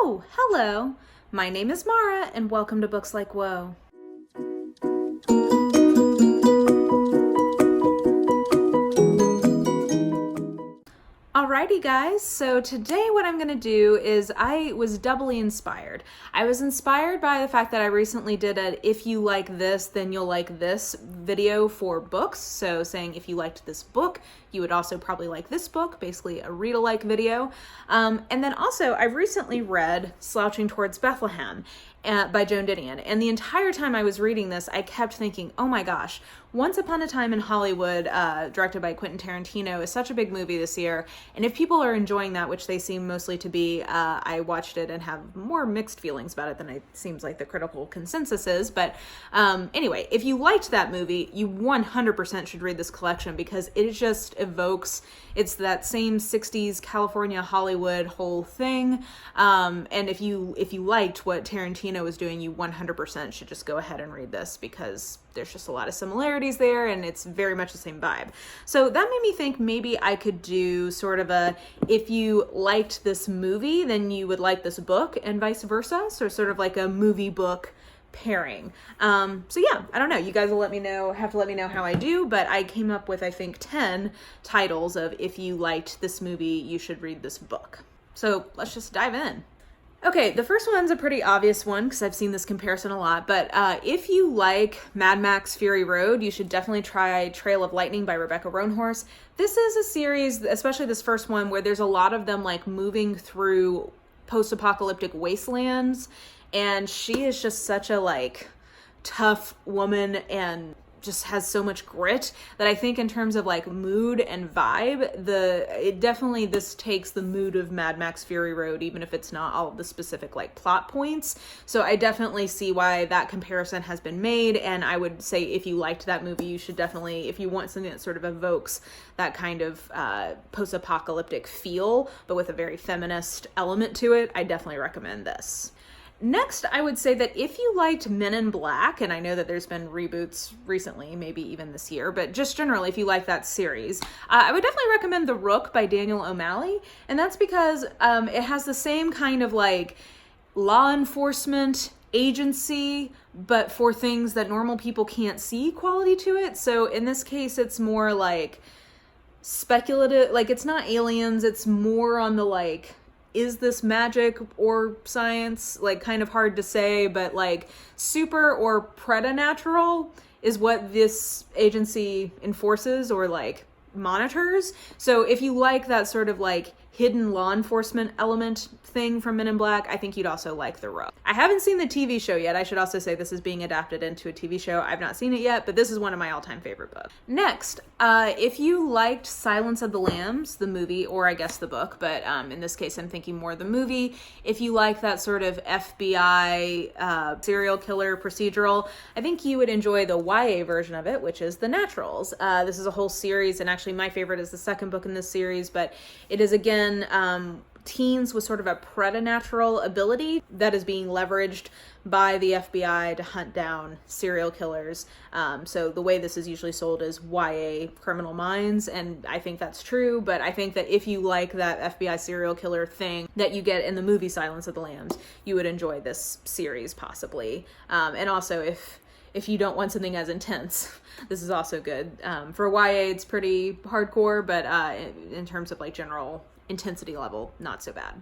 Oh, hello. My name is Mara, and welcome to Books Like Whoa. Alrighty guys, so today what I'm going to do is I was doubly inspired. I was inspired by the fact that I recently did a if you like this, then you'll like this video for books. So saying if you liked this book, you would also probably like this book, basically a read-alike video. And then also I've recently read Slouching Towards Bethlehem by Joan Didion. And the entire time I was reading this, I kept thinking, oh my gosh, Once Upon a Time in Hollywood, directed by Quentin Tarantino, is such a big movie this year. And if people are enjoying that, which they seem mostly to be, I watched it and have more mixed feelings about it than it seems like the critical consensus is. But anyway, if you liked that movie, you 100% should read this collection because it just evokes, it's that same 60s California Hollywood whole thing. And if you liked what Tarantino was doing, you 100% should just go ahead and read this because there's just a lot of similarities there and it's very much the same vibe. So that made me think maybe I could do sort of a, if you liked this movie, then you would like this book and vice versa. So sort of like a movie book pairing. So yeah, I don't know. You guys will have to let me know how I do, but I came up with, I think, 10 titles of if you liked this movie, you should read this book. So let's just dive in. Okay, the first one's a pretty obvious one because I've seen this comparison a lot, but if you like Mad Max Fury Road, you should definitely try Trail of Lightning by Rebecca Roanhorse. This is a series, especially this first one, where there's a lot of them like moving through post-apocalyptic wastelands, and she is just such a like tough woman and just has so much grit that I think in terms of like mood and vibe, this takes the mood of Mad Max Fury Road, even if it's not all of the specific like plot points. So I definitely see why that comparison has been made. And I would say if you liked that movie, you should definitely, if you want something that sort of evokes that kind of post-apocalyptic feel, but with a very feminist element to it, I definitely recommend this. Next, I would say that if you liked Men in Black, and I know that there's been reboots recently, maybe even this year, but just generally, if you like that series, I would definitely recommend The Rook by Daniel O'Malley. And that's because it has the same kind of like law enforcement agency, but for things that normal people can't see quality to it. So in this case, it's more like speculative, like it's not aliens, it's more on the like, is this magic or science? Like kind of hard to say, but like super or preternatural is what this agency enforces or like monitors. So if you like that sort of like hidden law enforcement element thing from Men in Black, I think you'd also like The Rook. I haven't seen the TV show yet. I should also say this is being adapted into a TV show. I've not seen it yet, but this is one of my all-time favorite books. Next, if you liked Silence of the Lambs, the movie, or I guess the book, but in this case I'm thinking more the movie. If you like that sort of FBI serial killer procedural, I think you would enjoy the YA version of it, which is The Naturals. This is a whole series, and actually my favorite is the second book in this series, but it is again teens with sort of a preternatural ability that is being leveraged by the FBI to hunt down serial killers. So the way this is usually sold is YA Criminal Minds, and I think that's true, but I think that if you like that FBI serial killer thing that you get in the movie Silence of the Lambs, you would enjoy this series possibly. And also if you don't want something as intense, this is also good. For YA, it's pretty hardcore, but in terms of like general intensity level, not so bad.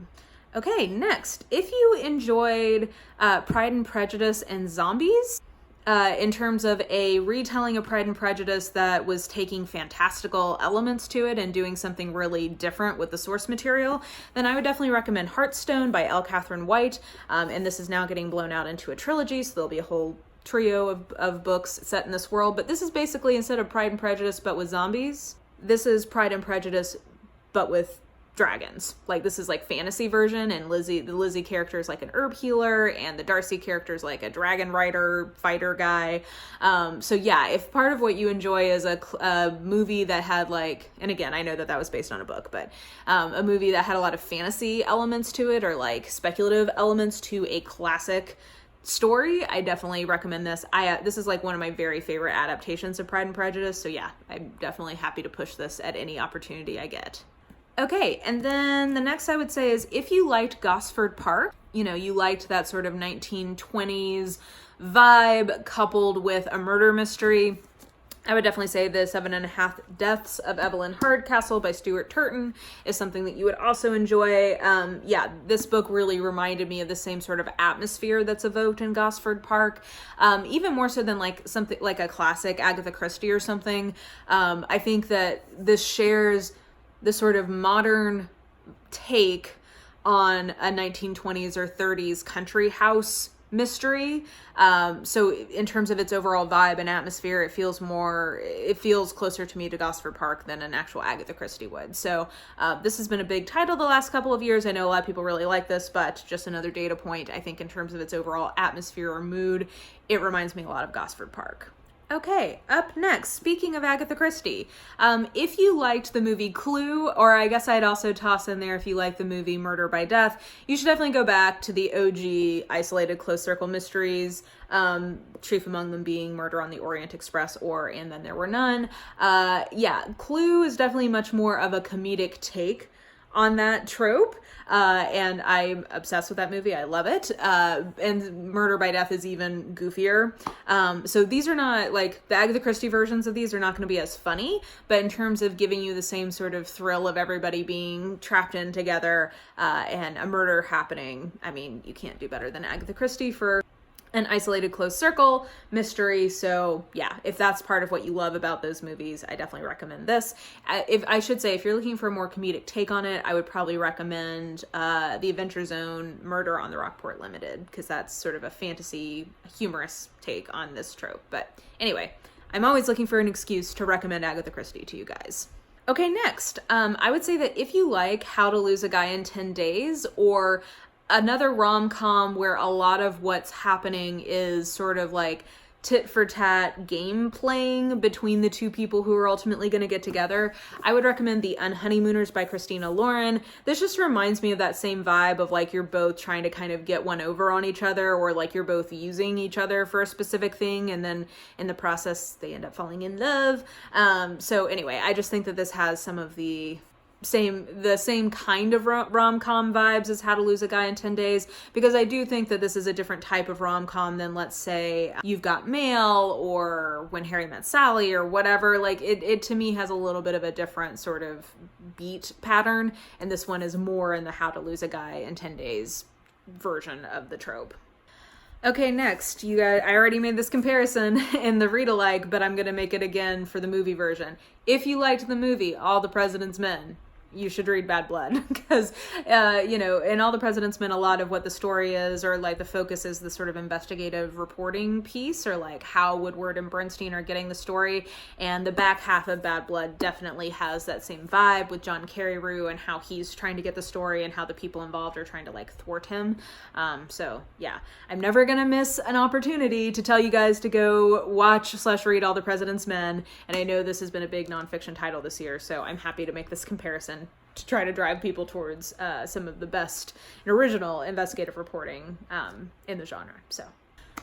Okay, next, if you enjoyed Pride and Prejudice and Zombies, in terms of a retelling of Pride and Prejudice that was taking fantastical elements to it and doing something really different with the source material, then I would definitely recommend Heartstone by Elle Catherine White. And this is now getting blown out into a trilogy, so there'll be a whole trio of books set in this world. But this is basically, instead of Pride and Prejudice but with zombies, this is Pride and Prejudice but with dragons. Like this is like fantasy version, and the Lizzie character is like an herb healer, and the Darcy character is like a dragon rider fighter guy. So yeah, if part of what you enjoy is a movie that had like, and again I know that was based on a book, but a movie that had a lot of fantasy elements to it or like speculative elements to a classic story, I definitely recommend this. This is like one of my very favorite adaptations of Pride and Prejudice, so yeah, I'm definitely happy to push this at any opportunity I get. Okay, and then the next I would say is if you liked Gosford Park, you know, you liked that sort of 1920s vibe coupled with a murder mystery, I would definitely say the 7.5 Deaths of Evelyn Hardcastle by Stuart Turton is something that you would also enjoy. Yeah, this book really reminded me of the same sort of atmosphere that's evoked in Gosford Park, even more so than like something like a classic Agatha Christie or something. I think that this shares the sort of modern take on a 1920s or 30s country house mystery. So in terms of its overall vibe and atmosphere, it feels closer to me to Gosford Park than an actual Agatha Christie would. So this has been a big title the last couple of years. I know a lot of people really like this, but just another data point. I think in terms of its overall atmosphere or mood, it reminds me a lot of Gosford Park. Okay, up next, speaking of Agatha Christie, if you liked the movie Clue, or I guess I'd also toss in there if you like the movie Murder by Death, you should definitely go back to the OG isolated close circle mysteries, chief among them being Murder on the Orient Express or And Then There Were None. Yeah, Clue is definitely much more of a comedic take on that trope, and I'm obsessed with that movie. I love it. And Murder by Death is even goofier. So these are not, like, the Agatha Christie versions of these are not going to be as funny, but in terms of giving you the same sort of thrill of everybody being trapped in together, and a murder happening, I mean, you can't do better than Agatha Christie for an isolated closed circle mystery. So yeah, if that's part of what you love about those movies, I definitely recommend this. If you're looking for a more comedic take on it, I would probably recommend The Adventure Zone Murder on the Rockport Limited, because that's sort of a fantasy humorous take on this trope. But anyway, I'm always looking for an excuse to recommend Agatha Christie to you guys. Okay, next, I would say that if you like How to Lose a Guy in 10 Days, or another rom-com where a lot of what's happening is sort of like tit for tat game playing between the two people who are ultimately going to get together, I would recommend The Unhoneymooners by Christina Lauren. This just reminds me of that same vibe of like you're both trying to kind of get one over on each other, or like you're both using each other for a specific thing, and then in the process they end up falling in love. So anyway, I just think that this has some of the same kind of rom-com vibes as How to Lose a Guy in 10 Days, because I do think that this is a different type of rom-com than, let's say, You've Got Mail or When Harry Met Sally or whatever. Like it to me has a little bit of a different sort of beat pattern, and this one is more in the How to Lose a Guy in 10 Days version of the trope. Okay, next, you guys, I already made this comparison in the read-alike, but I'm going to make it again for the movie version. If you liked the movie All the President's Men, you should read Bad Blood, because, in All the President's Men, a lot of what the story is, or like the focus is the sort of investigative reporting piece, or like how Woodward and Bernstein are getting the story, and the back half of Bad Blood definitely has that same vibe with John Carreyrou and how he's trying to get the story and how the people involved are trying to like thwart him. So yeah, I'm never gonna miss an opportunity to tell you guys to go watch/read All the President's Men, and I know this has been a big nonfiction title this year, so I'm happy to make this comparison to try to drive people towards some of the best and original investigative reporting in the genre. So,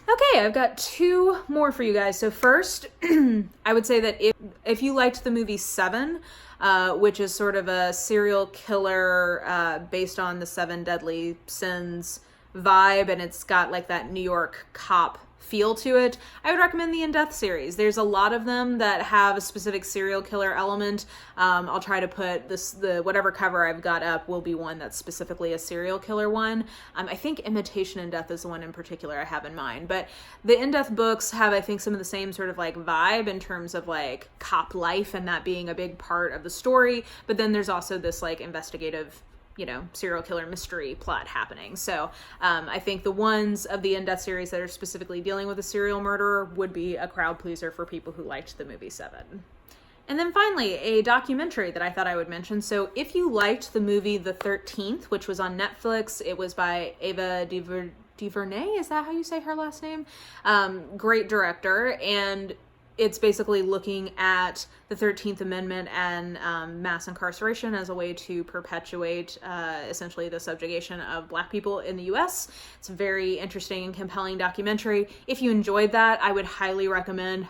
okay, I've got two more for you guys. So first, I would say that if you liked the movie Se7en, which is sort of a serial killer based on the 7 deadly sins vibe, and it's got like that New York cop feel to it, I would recommend the In Death series. There's a lot of them that have a specific serial killer element. I'll try to put the whatever cover I've got up will be one that's specifically a serial killer one. I think Imitation in Death is the one in particular I have in mind, but the In Death books have, I think, some of the same sort of like vibe in terms of like cop life and that being a big part of the story, but then there's also this like investigative serial killer mystery plot happening. So I think the ones of the In Death series that are specifically dealing with a serial murderer would be a crowd pleaser for people who liked the movie Se7en. And then finally, a documentary that I thought I would mention. So if you liked the movie The 13th, which was on Netflix, it was by Ava DuVernay, is that how you say her last name? Great director, and it's basically looking at the 13th Amendment and mass incarceration as a way to perpetuate essentially the subjugation of Black people in the U.S. It's a very interesting and compelling documentary. If you enjoyed that, I would highly recommend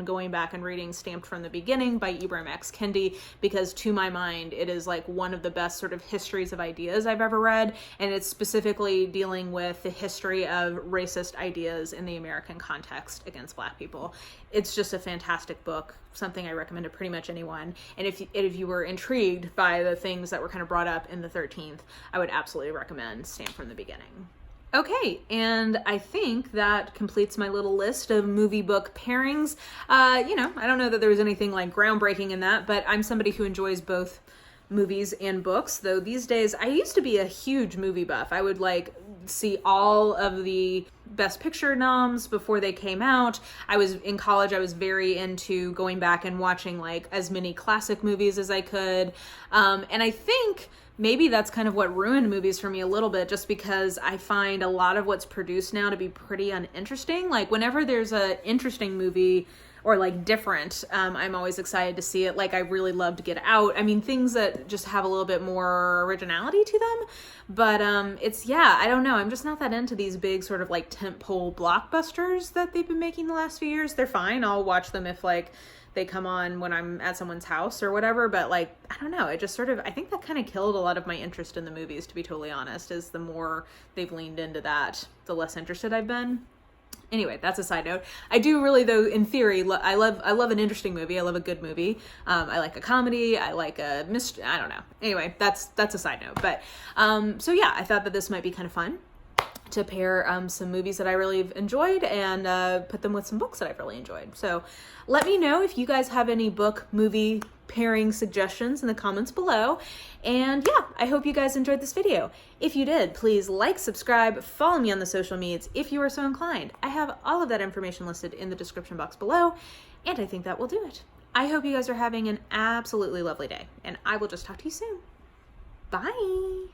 going back and reading Stamped from the Beginning by Ibram X. Kendi, because to my mind, it is like one of the best sort of histories of ideas I've ever read, and it's specifically dealing with the history of racist ideas in the American context against Black people. It's just a fantastic book, something I recommend to pretty much anyone. And if you were intrigued by the things that were kind of brought up in the 13th, I would absolutely recommend Stamped from the Beginning. Okay, and I think that completes my little list of movie book pairings. I don't know that there was anything like groundbreaking in that, but I'm somebody who enjoys both movies and books, though these days I used to be a huge movie buff. I would like see all of the Best Picture noms before they came out. I was in college, I was very into going back and watching like as many classic movies as I could. And I think maybe that's kind of what ruined movies for me a little bit, just because I find a lot of what's produced now to be pretty uninteresting. Like whenever there's an interesting movie or like different, I'm always excited to see it. Like I really loved Get Out. I mean, things that just have a little bit more originality to them. But I don't know. I'm just not that into these big sort of like tentpole blockbusters that they've been making the last few years. They're fine. I'll watch them if like they come on when I'm at someone's house or whatever. But like, I don't know. It just sort of, I think that kind of killed a lot of my interest in the movies, to be totally honest, is the more they've leaned into that, the less interested I've been. Anyway, that's a side note. I do really, though, in theory, I love an interesting movie. I love a good movie. I like a comedy. I like a mystery. I don't know. Anyway, that's a side note. But so yeah, I thought that this might be kind of fun to pair some movies that I really enjoyed and put them with some books that I've really enjoyed. So let me know if you guys have any book movie pairing suggestions in the comments below. And yeah, I hope you guys enjoyed this video. If you did, please like, subscribe, follow me on the social medias if you are so inclined. I have all of that information listed in the description box below, and I think that will do it. I hope you guys are having an absolutely lovely day, and I will just talk to you soon. Bye!